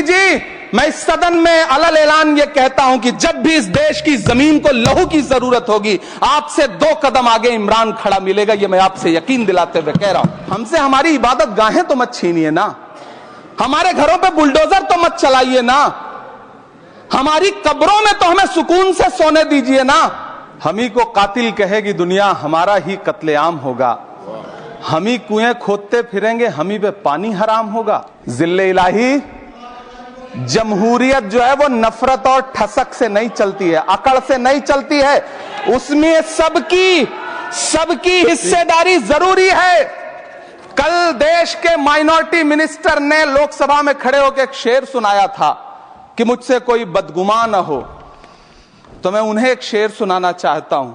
जी, मैं इस सदन में अलल ऐलान ये कहता हूं कि जब भी इस देश की जमीन को लहू की जरूरत होगी, आपसे 2 कदम आगे इमरान खड़ा मिलेगा। ये मैं आपसे यकीन दिलाते हुए कह रहा हूं। हमसे हमारी इबादत गाहें तो मत छीनिए ना, हमारे घरों पे बुलडोजर तो मत चलाइए ना, हमारी कब्रों में तो हमें सुकून से सोने दीजिए ना। हम ही को कातिल कहेगी दुनिया, हमारा ही कत्लेआम होगा। हम ही कुएं खोदते फिरेंगे, हम ही पे पानी हराम होगा। जिल्ले इलाही, जमहूरियत जो है वो नफरत और ठसक से नहीं चलती है, अकड़ से नहीं चलती है, उसमें सबकी हिस्सेदारी जरूरी है। कल देश के माइनॉरिटी मिनिस्टर ने लोकसभा में खड़े होकर एक शेर सुनाया था कि मुझसे कोई बदगुमान न हो, तो मैं उन्हें एक शेर सुनाना चाहता हूं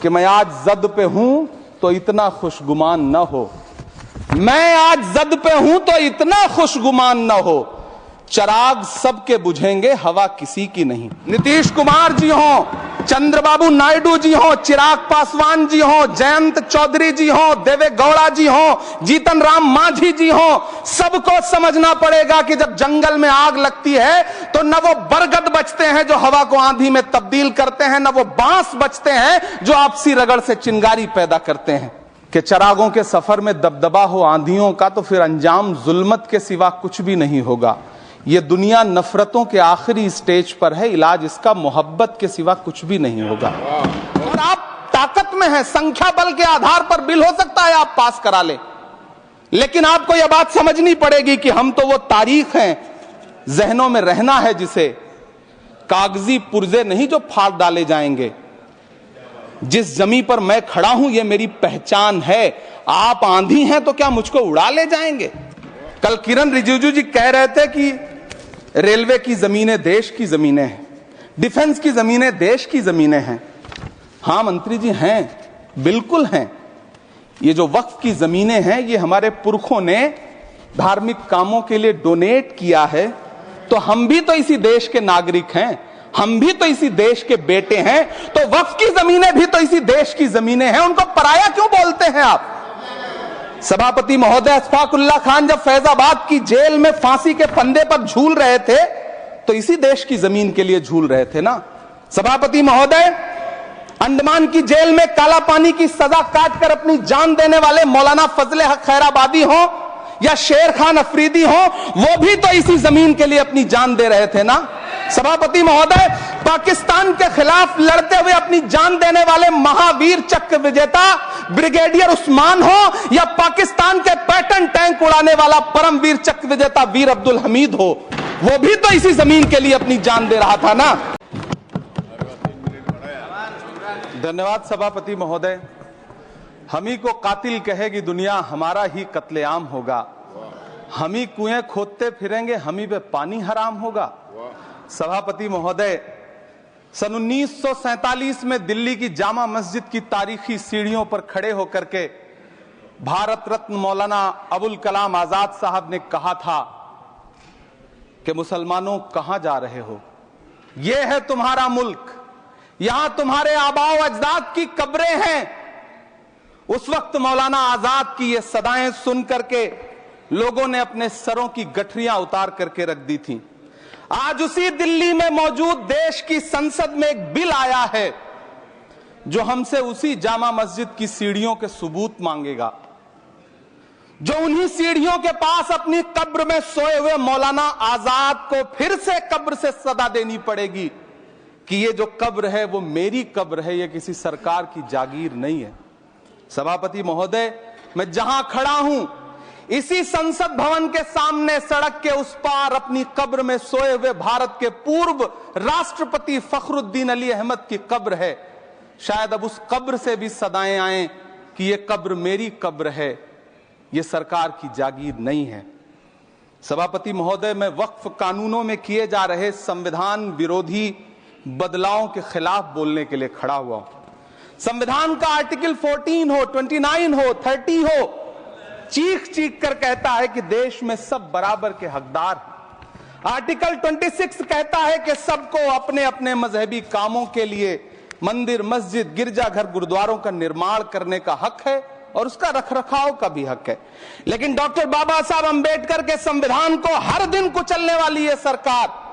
कि मैं आज जद पे हूं तो इतना खुशगुमान न हो, मैं आज जद पे हूं तो इतना खुशगुमान न हो, चराग सबके बुझेंगे हवा किसी की नहीं। नीतीश कुमार जी हो, चंद्रबाबू नायडू जी हो, चिराग पासवान जी हो, जयंत चौधरी जी हो, देवे गौड़ा जी हो, जीतन राम मांझी जी हो, सबको समझना पड़ेगा कि जब जंगल में आग लगती है तो न वो बरगद बचते हैं जो हवा को आंधी में तब्दील करते हैं, न वो बांस बचते हैं जो आपसी रगड़ से चिंगारी पैदा करते हैं। कि चरागों के सफर में दबदबा हो आंधियों का तो फिर अंजाम जुल्मत के सिवा कुछ भी नहीं होगा। ये दुनिया नफरतों के आखिरी स्टेज पर है, इलाज इसका मोहब्बत के सिवा कुछ भी नहीं होगा। और आप ताकत में हैं, संख्या बल के आधार पर बिल हो सकता है आप पास करा ले, लेकिन आपको यह बात समझनी पड़ेगी कि हम तो वो तारीख हैं, जहनों में रहना है जिसे, कागजी पुर्जे नहीं जो फाड़ डाले जाएंगे। जिस जमी पर मैं खड़ा हूं ये मेरी पहचान है। आप आंधी हैं तो क्या मुझको उड़ा ले जाएंगे? कल किरण रिजिजू जी कह रहे थे कि रेलवे की जमीनें देश की जमीनें हैं, डिफेंस की जमीनें देश की जमीनें हैं। हां मंत्री जी हैं, बिल्कुल हैं। ये जो वक्फ की जमीनें हैं ये हमारे पुरखों ने धार्मिक कामों के लिए डोनेट किया है, तो हम भी तो इसी देश के नागरिक हैं, हम भी तो इसी देश के बेटे हैं, तो वक्फ की जमीनें भी तो इसी देश की जमीनें हैं। उनको पराया क्यों बोलते हैं आप? सभापति महोदय अशफाकुल्लाह खान जब फैजाबाद की जेल में फांसी के फंदे पर झूल रहे थे तो इसी देश की जमीन के लिए झूल रहे थे ना। सभापति महोदय, अंडमान की जेल में काला पानी की सजा काटकर अपनी जान देने वाले मौलाना फजले हक खैराबादी हो या शेर खान अफरीदी हो, वो भी तो इसी जमीन के लिए अपनी जान दे रहे थे ना। सभापति महोदय, पाकिस्तान के खिलाफ लड़ते हुए अपनी जान देने वाले महावीर चक्र विजेता ब्रिगेडियर उस्मान हो या पाकिस्तान के पैटर्न टैंक उड़ाने वाला परमवीर चक्र विजेता वीर अब्दुल हमीद हो, वो भी तो इसी जमीन के लिए अपनी जान दे रहा था ना। धन्यवाद सभापति महोदय। हम ही को कातिल कहेगी दुनिया, हमारा ही कत्लेआम होगा। हम ही कुएं खोदते फिरेंगे, हम ही पे पानी हराम होगा। सभापति महोदय, सन 1947 में दिल्ली की जामा मस्जिद की तारीखी सीढ़ियों पर खड़े होकर के भारत रत्न मौलाना अबुल कलाम आजाद साहब ने कहा था कि मुसलमानों कहां जा रहे हो, यह है तुम्हारा मुल्क, यहां तुम्हारे आबाओ अजदाद की कब्रें हैं। उस वक्त मौलाना आजाद की ये सदाएं सुन करके लोगों ने अपने सरों की गठरियां उतार करके रख दी थी। आज उसी दिल्ली में मौजूद देश की संसद में एक बिल आया है जो हमसे उसी जामा मस्जिद की सीढ़ियों के सबूत मांगेगा, जो उन्हीं सीढ़ियों के पास अपनी कब्र में सोए हुए मौलाना आजाद को फिर से कब्र से सदा देनी पड़ेगी कि ये जो कब्र है वो मेरी कब्र है, ये किसी सरकार की जागीर नहीं है। सभापति महोदय, मैं जहां खड़ा हूं इसी संसद भवन के सामने सड़क के उस पार अपनी कब्र में सोए हुए भारत के पूर्व राष्ट्रपति फखरुद्दीन अली अहमद की कब्र है। शायद अब उस कब्र से भी सदाएं आए कि ये कब्र मेरी कब्र है, ये सरकार की जागीर नहीं है। सभापति महोदय, मैं वक्फ कानूनों में किए जा रहे संविधान विरोधी बदलावों के खिलाफ बोलने के लिए खड़ा हुआ हूं। संविधान का आर्टिकल 14 हो, 29 हो, 30 हो, चीख चीख कर कहता है कि देश में सब बराबर के हकदार हैं। आर्टिकल 26 कहता है कि सबको अपने अपने मजहबी कामों के लिए मंदिर, मस्जिद, गिरजाघर, गुरुद्वारों का निर्माण करने का हक है। और उसका रखरखाव का भी हक है। लेकिन डॉक्टर बाबा साहब अंबेडकर के संविधान को हर दिन कुचलने वाली यह सरकार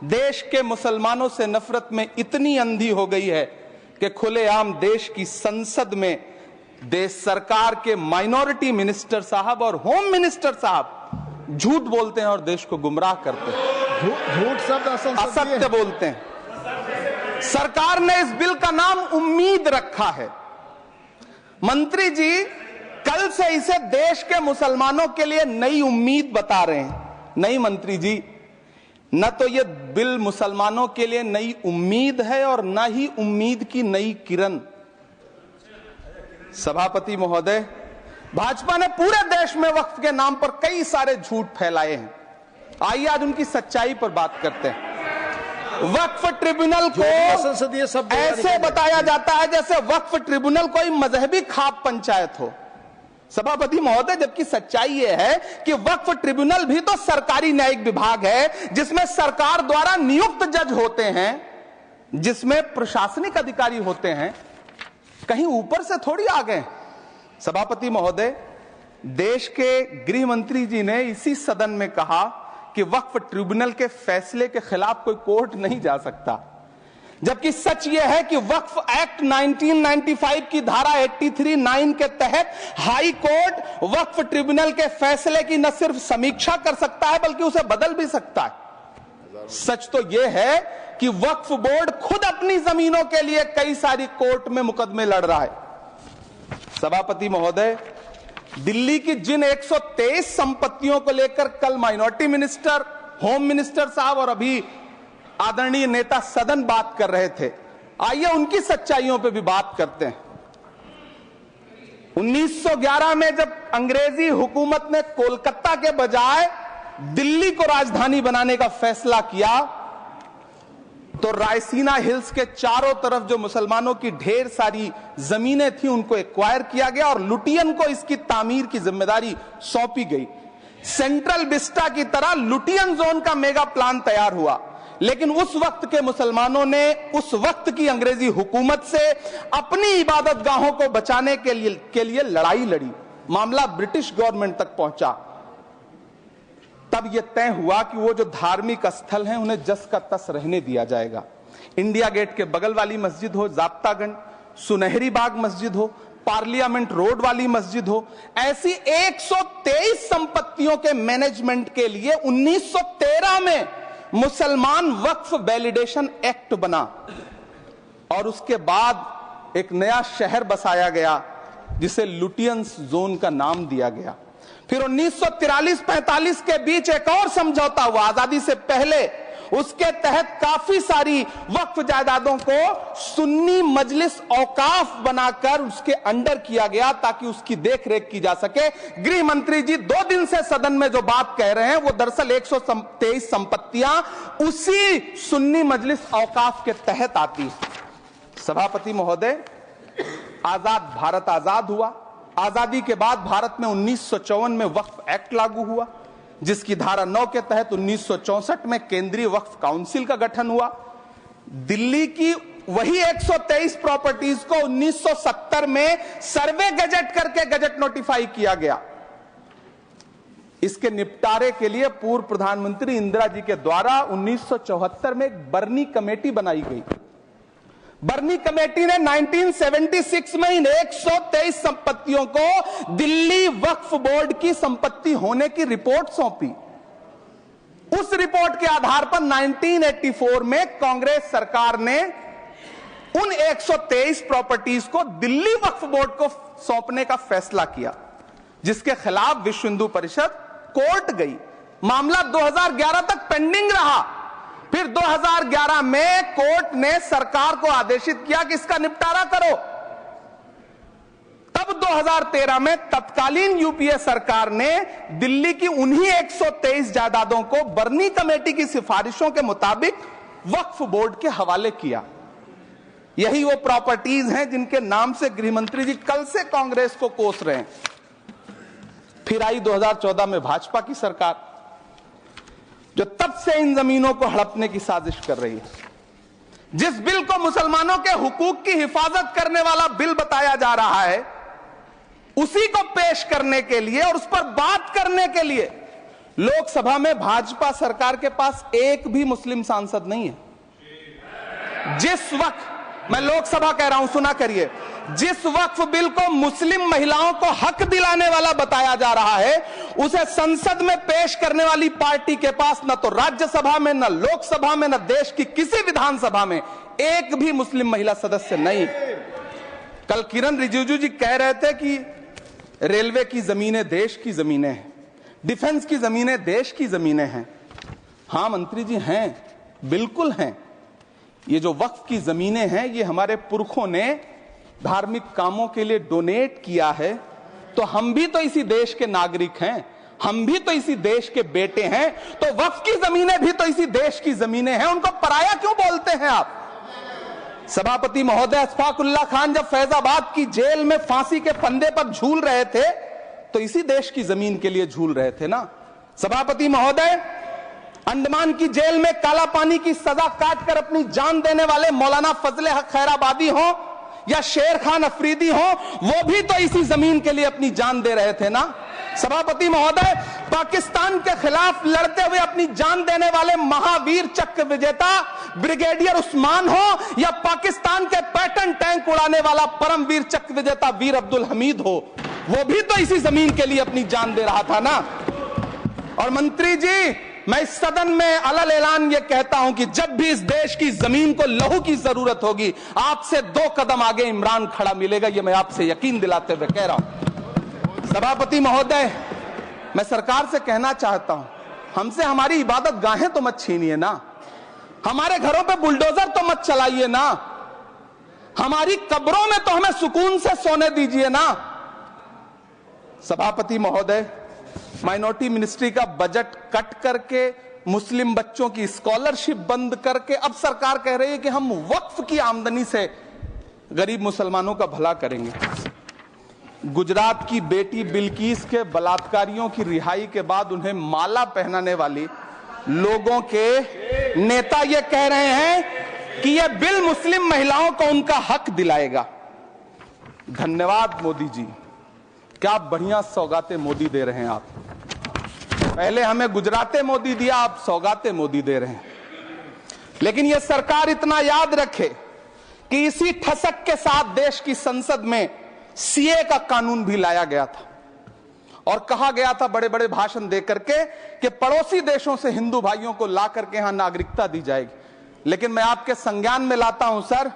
देश के मुसलमानों से नफरत में इतनी अंधी हो गई है कि खुलेआम देश की संसद में देश सरकार के माइनॉरिटी मिनिस्टर साहब और होम मिनिस्टर साहब झूठ बोलते हैं और देश को गुमराह करते हैं। झूठ शब्द असत्य बोलते हैं। सरकार ने इस बिल का नाम उम्मीद रखा है। मंत्री जी कल से इसे देश के मुसलमानों के लिए नई उम्मीद बता रहे हैं। नहीं मंत्री जी, न तो यह बिल मुसलमानों के लिए नई उम्मीद है और न ही उम्मीद की नई किरण। सभापति महोदय, भाजपा ने पूरे देश में वक्फ के नाम पर कई सारे झूठ फैलाए हैं। आइए आज उनकी सच्चाई पर बात करते हैं। वक्फ ट्रिब्यूनल को ऐसे बताया जाता है जैसे वक्फ ट्रिब्यूनल कोई मजहबी खाप पंचायत हो। सभापति महोदय, जबकि सच्चाई यह है कि वक्फ ट्रिब्यूनल भी तो सरकारी न्यायिक विभाग है जिसमें सरकार द्वारा नियुक्त जज होते हैं, जिसमें प्रशासनिक अधिकारी होते हैं, कहीं ऊपर से थोड़ी आ गए। सभापति महोदय, देश के गृह मंत्री जी ने इसी सदन में कहा कि वक्फ ट्रिब्यूनल के फैसले के खिलाफ कोई कोर्ट नहीं जा सकता, जबकि सच यह है कि वक्फ एक्ट 1995 की धारा 83(9) के तहत हाई कोर्ट वक्फ ट्रिब्यूनल के फैसले की न सिर्फ समीक्षा कर सकता है बल्कि उसे बदल भी सकता है। सच तो यह है कि वक्फ बोर्ड खुद अपनी जमीनों के लिए कई सारी कोर्ट में मुकदमे लड़ रहा है। सभापति महोदय, दिल्ली की जिन 123 संपत्तियों को लेकर कल माइनॉरिटी मिनिस्टर, होम मिनिस्टर साहब और अभी आदरणीय नेता सदन बात कर रहे थे, आइए उनकी सच्चाइयों पे भी बात करते हैं। 1911 में जब अंग्रेजी हुकूमत ने कोलकाता के बजाय दिल्ली को राजधानी बनाने का फैसला किया तो रायसीना हिल्स के चारों तरफ जो मुसलमानों की ढेर सारी जमीनें थी उनको एक्वायर किया गया और लुटियन को इसकी तामीर की जिम्मेदारी सौंपी गई। सेंट्रल विस्टा की तरह लुटियन जोन का मेगा प्लान तैयार हुआ, लेकिन उस वक्त के मुसलमानों ने उस वक्त की अंग्रेजी हुकूमत से अपनी इबादत गाहों को बचाने के लिए लड़ाई लड़ी। मामला ब्रिटिश गवर्नमेंट तक पहुंचा। तब यह तय हुआ कि वो जो धार्मिक स्थल हैं उन्हें जस का तस रहने दिया जाएगा। इंडिया गेट के बगल वाली मस्जिद हो, जाप्तागंज, सुनहरी बाग मस्जिद हो, पार्लियामेंट रोड वाली मस्जिद हो, ऐसी 123 संपत्तियों के मैनेजमेंट के लिए 1913 में मुसलमान वक्फ वैलिडेशन एक्ट बना और उसके बाद एक नया शहर बसाया गया जिसे लुटियंस जोन का नाम दिया गया। फिर 1943-45 के बीच एक और समझौता हुआ आजादी से पहले, उसके तहत काफी सारी वक्फ जायदादों को सुन्नी मजलिस औकाफ बनाकर उसके अंडर किया गया ताकि उसकी देखरेख की जा सके। गृह मंत्री जी 2 दिन से सदन में जो बात कह रहे हैं वो दरअसल 123 संपत्तियां उसी सुन्नी मजलिस औकाफ के तहत आती। सभापति महोदय, आजाद भारत आजाद हुआ। आजादी के बाद भारत में 1954 में वक्फ एक्ट लागू हुआ, जिसकी धारा 9 के तहत 1964 में केंद्रीय वक्फ काउंसिल का गठन हुआ। दिल्ली की वही 123 प्रॉपर्टीज को 1970 में सर्वे गजट करके गजट नोटिफाई किया गया। इसके निपटारे के लिए पूर्व प्रधानमंत्री इंदिरा जी के द्वारा 1974 में एक बर्नी कमेटी बनाई गई। बर्नी कमेटी ने 1976 में इन 123 संपत्तियों को दिल्ली वक्फ बोर्ड की संपत्ति होने की रिपोर्ट सौंपी। उस रिपोर्ट के आधार पर 1984 में कांग्रेस सरकार ने उन 123 प्रॉपर्टीज को दिल्ली वक्फ बोर्ड को सौंपने का फैसला किया, जिसके खिलाफ विश्व हिंदू परिषद कोर्ट गई। मामला 2011 तक पेंडिंग रहा। फिर 2011 में कोर्ट ने सरकार को आदेशित किया कि इसका निपटारा करो। तब 2013 में तत्कालीन यूपीए सरकार ने दिल्ली की उन्हीं 123 जायदादों को बर्नी कमेटी की सिफारिशों के मुताबिक वक्फ बोर्ड के हवाले किया। यही वो प्रॉपर्टीज हैं जिनके नाम से गृहमंत्री जी कल से कांग्रेस को कोस रहे हैं। फिर आई 2014 में भाजपा की सरकार, जो तब से इन जमीनों को हड़पने की साजिश कर रही है। जिस बिल को मुसलमानों के हुकूक की हिफाजत करने वाला बिल बताया जा रहा है, उसी को पेश करने के लिए और उस पर बात करने के लिए लोकसभा में भाजपा सरकार के पास एक भी मुस्लिम सांसद नहीं है। जिस वक्त, मैं लोकसभा कह रहा हूं, सुना करिए, जिस वक्फ बिल को मुस्लिम महिलाओं को हक दिलाने वाला बताया जा रहा है, उसे संसद में पेश करने वाली पार्टी के पास न तो राज्यसभा में, न लोकसभा में, न देश की किसी विधानसभा में एक भी मुस्लिम महिला सदस्य नहीं। कल किरण रिजिजू जी कह रहे थे कि रेलवे की जमीनें देश की जमीनें हैं, डिफेंस की जमीनें देश की जमीनें हैं। हां मंत्री जी, हैं, बिल्कुल हैं। ये जो वक्फ की जमीनें हैं, ये हमारे पुरखों ने धार्मिक कामों के लिए डोनेट किया है, तो हम भी तो इसी देश के नागरिक हैं, हम भी तो इसी देश के बेटे हैं, तो वक्फ की जमीनें भी तो इसी देश की जमीनें हैं, उनको पराया क्यों बोलते हैं आप? सभापति महोदय अशफाकुल्ला खान जब फैजाबाद की जेल में फांसी के फंदे पर झूल रहे थे, तो इसी देश की जमीन के लिए झूल रहे थे ना। सभापति महोदय, अंडमान की जेल में काला पानी की सजा काटकर अपनी जान देने वाले मौलाना फजले हक खैराबादी हो या शेर खान अफरीदी हो, वो भी तो इसी जमीन के लिए अपनी जान दे रहे थे ना। सभापति महोदय, पाकिस्तान के खिलाफ लड़ते हुए अपनी जान देने वाले महावीर चक्र विजेता ब्रिगेडियर उस्मान हो या पाकिस्तान के पैटर्न टैंक उड़ाने वाला परमवीर चक्र विजेता वीर अब्दुल हमीद हो, वो भी तो इसी जमीन के लिए अपनी जान दे रहा था ना। और मंत्री जी, मैं इस सदन में अलग ऐलान ये कहता हूं कि जब भी इस देश की जमीन को लहू की जरूरत होगी, आपसे 2 कदम आगे इमरान खड़ा मिलेगा, ये मैं आपसे यकीन दिलाते हुए कह रहा हूं। सभापति महोदय, मैं सरकार से कहना चाहता हूं, हमसे हमारी इबादत गाहें तो मत छीनिए ना, हमारे घरों पे बुलडोजर तो मत चलाइए ना, हमारी कब्रों में तो हमें सुकून से सोने दीजिए ना। सभापति महोदय, माइनॉरिटी मिनिस्ट्री का बजट कट करके, मुस्लिम बच्चों की स्कॉलरशिप बंद करके अब सरकार कह रही है कि हम वक्फ की आमदनी से गरीब मुसलमानों का भला करेंगे। गुजरात की बेटी बिल्किस के बलात्कारियों की रिहाई के बाद उन्हें माला पहनाने वाली लोगों के नेता ये कह रहे हैं कि यह बिल मुस्लिम महिलाओं को उनका हक दिलाएगा। धन्यवाद मोदी जी, क्या बढ़िया सौगातें मोदी दे रहे हैं आप। पहले हमें गुजराते मोदी दिया, आप सौगाते मोदी दे रहे हैं। लेकिन यह सरकार इतना याद रखे कि इसी ठसक के साथ देश की संसद में सीए का कानून भी लाया गया था और कहा गया था बड़े बड़े भाषण देकर के कि पड़ोसी देशों से हिंदू भाइयों को ला करके यहां नागरिकता दी जाएगी। लेकिन मैं आपके संज्ञान में लाता हूं सर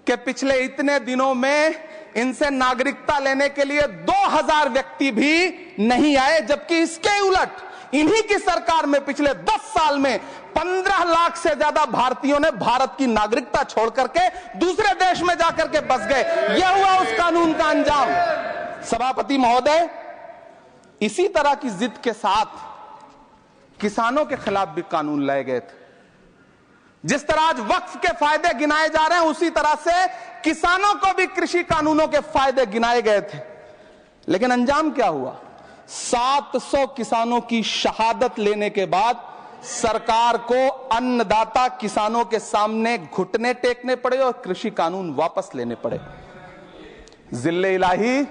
कि पिछले इतने दिनों में इनसे नागरिकता लेने के लिए 2000 व्यक्ति भी नहीं आए, जबकि इसके उलट इन्हीं की सरकार में पिछले 10 साल में 15 लाख से ज्यादा भारतीयों ने भारत की नागरिकता छोड़ करके दूसरे देश में जाकर के बस गए। यह हुआ उस कानून का अंजाम। सभापति महोदय, इसी तरह की जिद के साथ किसानों के खिलाफ भी कानून लाए गए थे। जिस तरह आज वक्फ के फायदे गिनाए जा रहे हैं, उसी तरह से किसानों को भी कृषि कानूनों के फायदे गिनाए गए थे। लेकिन अंजाम क्या हुआ? 700 किसानों की शहादत लेने के बाद सरकार को अन्नदाता किसानों के सामने घुटने टेकने पड़े और कृषि कानून वापस लेने पड़े। जिल्ले इलाही,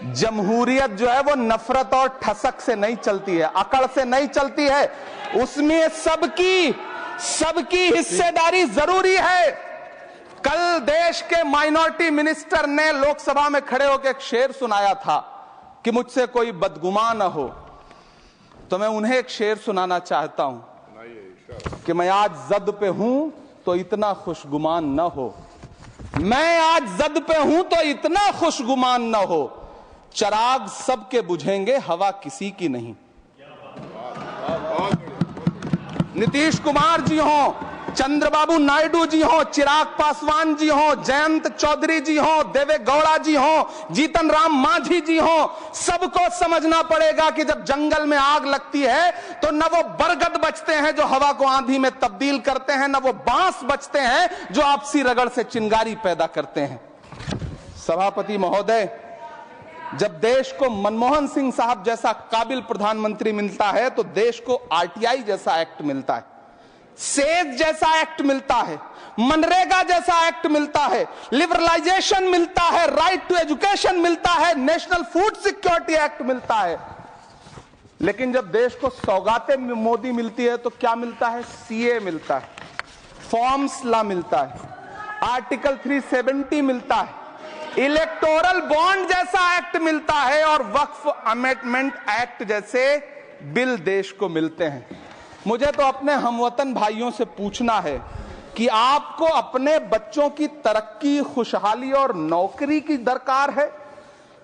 जमहूरियत जो है वो नफरत और ठसक से नहीं चलती है, अकड़ से नहीं चलती है, उसमें सबकी हिस्सेदारी जरूरी है। कल देश के माइनॉरिटी मिनिस्टर ने लोकसभा में खड़े होकर एक शेर सुनाया था कि मुझसे कोई बदगुमान न हो, तो मैं उन्हें एक शेर सुनाना चाहता हूं कि मैं आज जद पे हूं तो इतना खुशगुमान न हो, मैं आज जद पे हूं तो इतना खुशगुमान न हो, चराग सबके बुझेंगे हवा किसी की नहीं। नीतीश कुमार जी हो, चंद्रबाबू नायडू जी हो, चिराग पासवान जी हो, जयंत चौधरी जी हो, देवे गौड़ा जी हो, जीतन राम मांझी जी हो, सबको समझना पड़ेगा कि जब जंगल में आग लगती है तो न वो बरगद बचते हैं जो हवा को आंधी में तब्दील करते हैं, न वो बांस बचते हैं जो आपसी रगड़ से चिंगारी पैदा करते हैं। सभापति महोदय, जब देश को मनमोहन सिंह साहब जैसा काबिल प्रधानमंत्री मिलता है तो देश को आरटीआई जैसा एक्ट मिलता है। सेज जैसा एक्ट मिलता है, मनरेगा जैसा एक्ट मिलता है, लिबरलाइजेशन मिलता है, राइट टू एजुकेशन मिलता है, नेशनल फूड सिक्योरिटी एक्ट मिलता है। लेकिन जब देश को सौगातें मोदी मिलती है तो क्या मिलता है? सीए मिलता है, फॉर्म्स लॉ मिलता है, आर्टिकल 370 मिलता है, इलेक्टोरल बॉन्ड जैसा एक्ट मिलता है और वक्फ अमेंडमेंट एक्ट जैसे बिल देश को मिलते हैं। मुझे तो अपने हमवतन भाइयों से पूछना है कि आपको अपने बच्चों की तरक्की, खुशहाली और नौकरी की दरकार है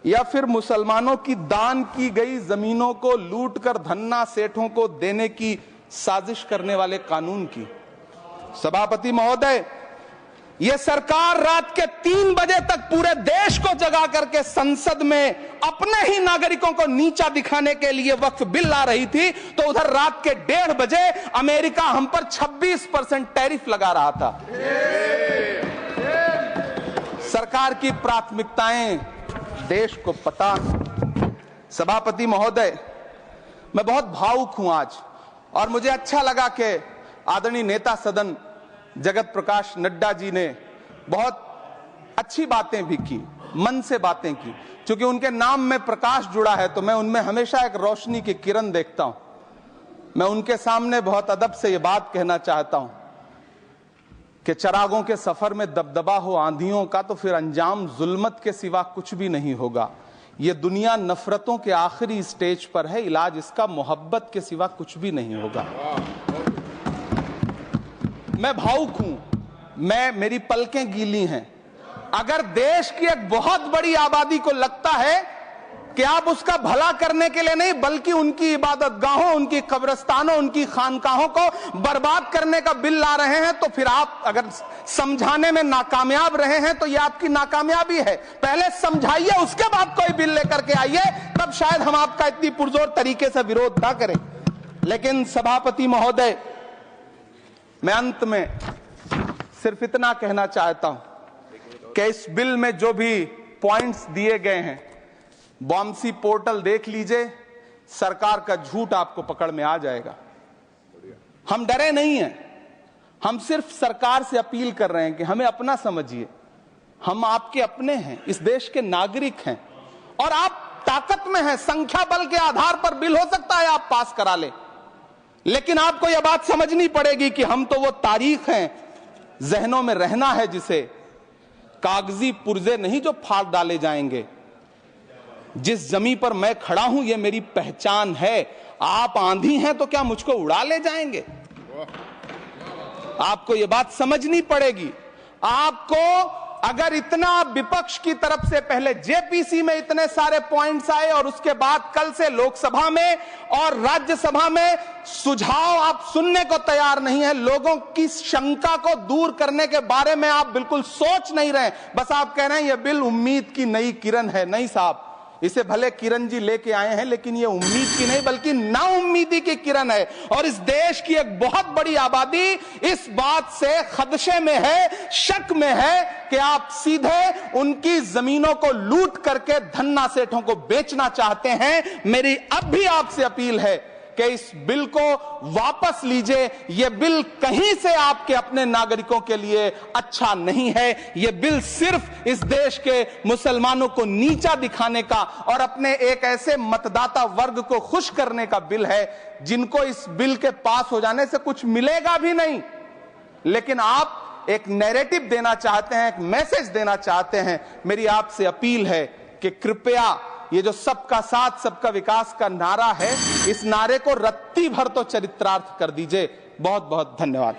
या फिर मुसलमानों की दान की गई जमीनों को लूट कर धन्ना सेठों को देने की साजिश करने वाले कानून की? सभापति महोदय, यह सरकार रात के 3 बजे तक पूरे देश को जगा करके संसद में अपने ही नागरिकों को नीचा दिखाने के लिए वक्फ बिल ला रही थी, तो उधर रात के 1:30 बजे अमेरिका हम पर 26% टैरिफ लगा रहा था। सरकार की प्राथमिकताएं देश को पता। सभापति महोदय, मैं बहुत भावुक हूं आज, और मुझे अच्छा लगा कि आदरणीय नेता सदन जगत प्रकाश नड्डा जी ने बहुत अच्छी बातें भी की, मन से बातें की। क्योंकि उनके नाम में प्रकाश जुड़ा है तो मैं उनमें हमेशा एक रोशनी की किरण देखता हूं। मैं उनके सामने बहुत अदब से यह बात कहना चाहता हूं कि चिरागों के सफर में दबदबा हो आंधियों का तो फिर अंजाम जुल्मत के सिवा कुछ भी नहीं होगा। यह दुनिया नफरतों के आखिरी स्टेज पर है, इलाज इसका मोहब्बत के सिवा कुछ भी नहीं होगा। मैं भावुक हूं, मेरी पलकें गीली हैं। अगर देश की एक बहुत बड़ी आबादी को लगता है कि आप उसका भला करने के लिए नहीं बल्कि उनकी इबादतगाहों, उनकी कब्रिस्तानों, उनकी खानकाहों को बर्बाद करने का बिल ला रहे हैं, तो फिर आप अगर समझाने में नाकामयाब रहे हैं तो यह आपकी नाकामयाबी है। पहले समझाइए, उसके बाद कोई बिल लेकर के आइए, तब शायद हम आपका इतनी पुरजोर तरीके से विरोध ना करें। लेकिन सभापति महोदय, मैं अंत में सिर्फ इतना कहना चाहता हूं कि इस बिल में जो भी पॉइंट्स दिए गए हैं, बॉम्सी पोर्टल देख लीजिए, सरकार का झूठ आपको पकड़ में आ जाएगा। हम डरे नहीं हैं, हम सिर्फ सरकार से अपील कर रहे हैं कि हमें अपना समझिए। हम आपके अपने हैं, इस देश के नागरिक हैं और आप ताकत में हैं। संख्या बल के आधार पर बिल हो सकता है आप पास करा ले, लेकिन आपको यह बात समझनी पड़ेगी कि हम तो वो तारीख हैं, जहनों में रहना है जिसे, कागजी पुर्जे नहीं जो फाड़ डाले जाएंगे। जिस जमीन पर मैं खड़ा हूं यह मेरी पहचान है। आप आंधी हैं तो क्या मुझको उड़ा ले जाएंगे? आपको यह बात समझनी पड़ेगी। आपको अगर इतना विपक्ष की तरफ से पहले जेपीसी में इतने सारे पॉइंट्स आए और उसके बाद कल से लोकसभा में और राज्यसभा में सुझाव आप सुनने को तैयार नहीं है, लोगों की शंका को दूर करने के बारे में आप बिल्कुल सोच नहीं रहे, बस आप कह रहे हैं यह बिल उम्मीद की नई किरण है। नहीं साहब, इसे भले किरण जी लेके आए हैं, लेकिन यह उम्मीद की नहीं बल्कि नाउम्मीदी की किरण है। और इस देश की एक बहुत बड़ी आबादी इस बात से खदशे में है, शक में है कि आप सीधे उनकी जमीनों को लूट करके धन्ना सेठों को बेचना चाहते हैं। मेरी अब भी आपसे अपील है कि इस बिल को वापस लीजिए। यह बिल कहीं से आपके अपने नागरिकों के लिए अच्छा नहीं है। यह बिल सिर्फ इस देश के मुसलमानों को नीचा दिखाने का और अपने एक ऐसे मतदाता वर्ग को खुश करने का बिल है जिनको इस बिल के पास हो जाने से कुछ मिलेगा भी नहीं, लेकिन आप एक नैरेटिव देना चाहते हैं, एक मैसेज देना चाहते हैं। मेरी आपसे अपील है कि कृपया ये जो सबका साथ सबका विकास का नारा है, इस नारे को रत्ती भर तो चरित्रार्थ कर दीजिए। बहुत बहुत धन्यवाद।